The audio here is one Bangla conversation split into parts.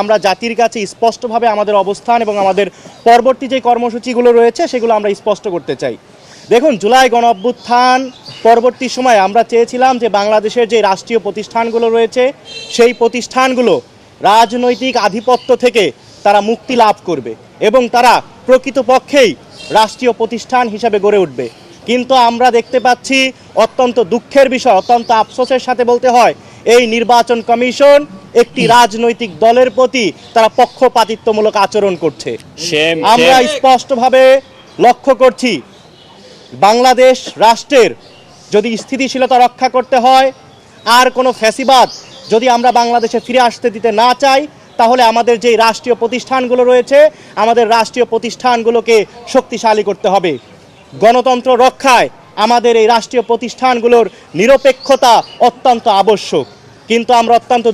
আমরা জাতির কাছে স্পষ্টভাবে আমাদের অবস্থান এবং আমাদের পরবর্তী যে কর্মসূচিগুলো রয়েছে সেগুলো আমরা স্পষ্ট করতে চাই। দেখুন, জুলাই গণ অভ্যুত্থান পরবর্তী সময়ে আমরা চেয়েছিলাম যে বাংলাদেশের যে রাষ্ট্রীয় প্রতিষ্ঠানগুলো রয়েছে সেই প্রতিষ্ঠানগুলো রাজনৈতিক আধিপত্য থেকে তারা মুক্তি লাভ করবে এবং তারা প্রকৃতপক্ষেই রাষ্ট্রীয় প্রতিষ্ঠান হিসাবে গড়ে উঠবে। কিন্তু আমরা দেখতে পাচ্ছি অত্যন্ত দুঃখের বিষয়, অত্যন্ত আফসোসের সাথে বলতে হয়, এই নির্বাচন কমিশন একটি রাজনৈতিক দলের প্রতি তারা পক্ষপাতিত্বমূলক আচরণ করছে। আমরা স্পষ্টভাবে লক্ষ্য করছি, বাংলাদেশ রাষ্ট্রের যদি স্থিতিশীলতা রক্ষা করতে হয়, আর কোনো ফ্যাসিবাদ যদি আমরা বাংলাদেশে ফিরে আসতে দিতে না চাই, তাহলে আমাদের যে রাষ্ট্রীয় প্রতিষ্ঠানগুলো রয়েছে আমাদের রাষ্ট্রীয় প্রতিষ্ঠানগুলোকে শক্তিশালী করতে হবে। গণতন্ত্র রক্ষায় আমাদের এই রাষ্ট্রীয় প্রতিষ্ঠানগুলোর নিরপেক্ষতা অত্যন্ত আবশ্যক। কিন্তু আমরা অত্যন্ত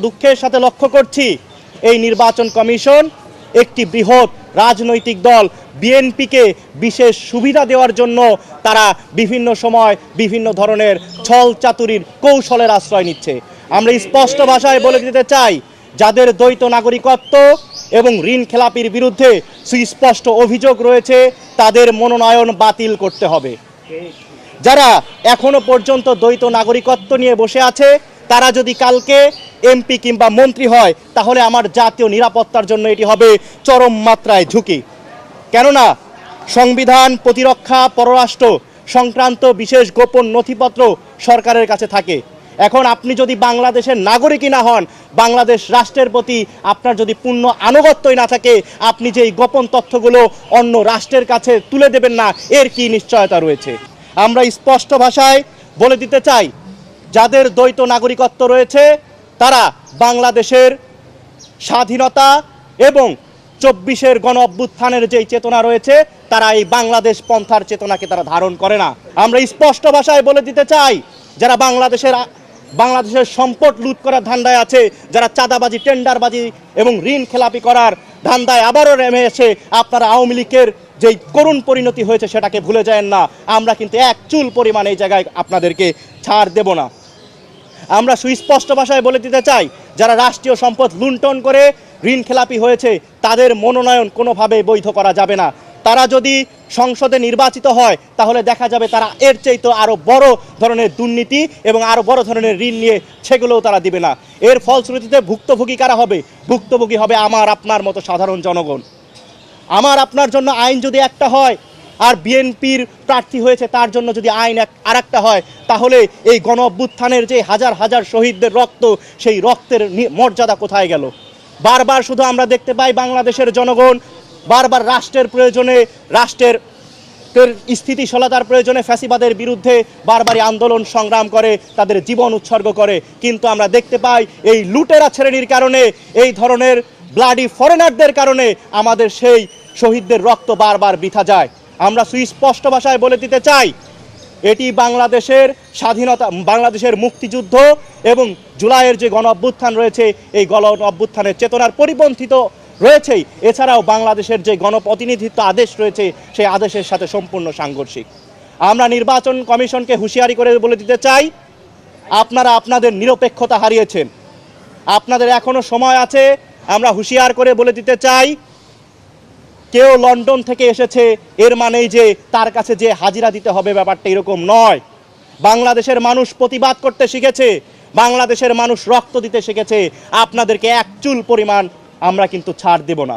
দুঃখের সাথে লক্ষ্য করছি, এই নির্বাচন কমিশন একটি বৃহৎ রাজনৈতিক দল বিএনপিকে বিশেষ সুবিধা দেওয়ার জন্য তারা বিভিন্ন সময় বিভিন্ন ধরনের ছল চাতুরির কৌশলের আশ্রয় নিচ্ছে। আমরা স্পষ্ট ভাষায় বলে দিতে চাই, যাদের দ্বৈত নাগরিকত্ব এবং ঋণ খেলাপির বিরুদ্ধে সুস্পষ্ট অভিযোগ রয়েছে তাদের মনোনয়ন বাতিল করতে হবে। যারা এখনো পর্যন্ত দ্বৈত নাগরিকত্ব নিয়ে বসে আছে তারা যদি কালকে এমপি কিংবা মন্ত্রী হয় তাহলে আমার জাতীয় নিরাপত্তার জন্য এটি হবে চরম মাত্রায় ঝুঁকি। কেননা সংবিধান, প্রতিরক্ষা, পররাষ্ট্র সংক্রান্ত বিশেষ গোপন নথিপত্র সরকারের কাছে থাকে। এখন আপনি যদি বাংলাদেশের নাগরিকই না হন, বাংলাদেশ রাষ্ট্রের প্রতি আপনার যদি পূর্ণ আনুগত্যই না থাকে, আপনি যে এই গোপন তথ্যগুলো অন্য রাষ্ট্রের কাছে তুলে দেবেন না, এর কি নিশ্চয়তা রয়েছে? আমরা স্পষ্ট ভাষায় বলে দিতে চাই, যাদের দ্বৈত নাগরিকত্ব রয়েছে তারা বাংলাদেশের স্বাধীনতা এবং 24-এর গণ অভ্যুত্থানের যেই চেতনা রয়েছে তারা এই বাংলাদেশ পন্থার চেতনাকে তারা ধারণ করে না। আমরা স্পষ্ট ভাষায় বলে দিতে চাই, যারা বাংলাদেশের সম্পদ লুট করার ধান্দায় আছে, যারা চাঁদাবাজি, টেন্ডারবাজি এবং ঋণ খেলাপি করার ধান্দায় আবারও নেমে এসে আপনারা আওয়ামী লীগের যেই করুণ পরিণতি হয়েছে সেটাকে ভুলে যায় না। আমরা কিন্তু এক চুল পরিমাণ এই জায়গায় আপনাদেরকে ছাড় দেব না। আমরা সুস্পষ্ট ভাষায় বলে দিতে চাই, যারা রাষ্ট্রীয় সম্পদ লুণ্ঠন করে ঋণ খেলাপি হয়েছে তাদের মনোনয়ন কোনোভাবেই বৈধ করা যাবে না। তারা যদি সংসদে নির্বাচিত হয় তাহলে দেখা যাবে তারা এর চাইতে আরও বড় ধরনের দুর্নীতি এবং আরও বড় ধরনের ঋণ নিয়ে সেগুলোও তারা দিবে না। এর ফলশ্রুতিতে ভুক্তভোগী কারা হবে? ভুক্তভোগী হবে আমার আপনার মতো সাধারণ জনগণ। আমার আপনার জন্য আইন যদি একটা হয় আর বিএনপির প্রার্থী হয়েছে তার জন্য যদি আইন আর একটা হয়, তাহলে এই গণ অভ্যুত্থানের যে হাজার হাজার শহীদদের রক্ত, সেই রক্তের মর্যাদা কোথায় গেল? বারবার শুধু আমরা দেখতে পাই বাংলাদেশের জনগণ বারবার রাষ্ট্রের প্রয়োজনে, রাষ্ট্রের স্থিতিশীলতার প্রয়োজনে ফ্যাসিবাদের বিরুদ্ধে বারবারই আন্দোলন সংগ্রাম করে, তাদের জীবন উৎসর্গ করে। কিন্তু আমরা দেখতে পাই এই লুটেরা শ্রেণীর কারণে, এই ধরনের ব্লাডি ফরেনারদের কারণে আমাদের সেই শহীদদের রক্ত বারবার বৃথা যায়। আমরা সুস্পষ্ট ভাষায় বলে দিতে চাই, এটি বাংলাদেশের স্বাধীনতা, বাংলাদেশের মুক্তিযুদ্ধ এবং জুলাইয়ের যে গণ অভ্যুত্থান রয়েছে এই গণ অভ্যুত্থানের চেতনার পরিপন্থিত রয়েছেই। এছাড়াও বাংলাদেশের যে গণপ্রতিনিধিত্ব আদেশ রয়েছে সেই আদেশের সাথে সম্পূর্ণ সাংঘর্ষিক। আমরা নির্বাচন কমিশনকে হুঁশিয়ারি করে বলে দিতে চাই, আপনারা আপনাদের নিরপেক্ষতা হারিয়েছেন, আপনাদের এখনো সময় আছে। আমরা হুঁশিয়ার করে বলে দিতে চাই, কেউ লন্ডন থেকে এসেছে এর মানেই যে তার কাছে যে হাজিরা দিতে হবে, ব্যাপারটা এরকম নয়। বাংলাদেশের মানুষ প্রতিবাদ করতে শিখেছে, বাংলাদেশের মানুষ রক্ত দিতে শিখেছে। আপনাদেরকে এক চুল পরিমাণ আমরা কিন্তু ছাড় দেব না।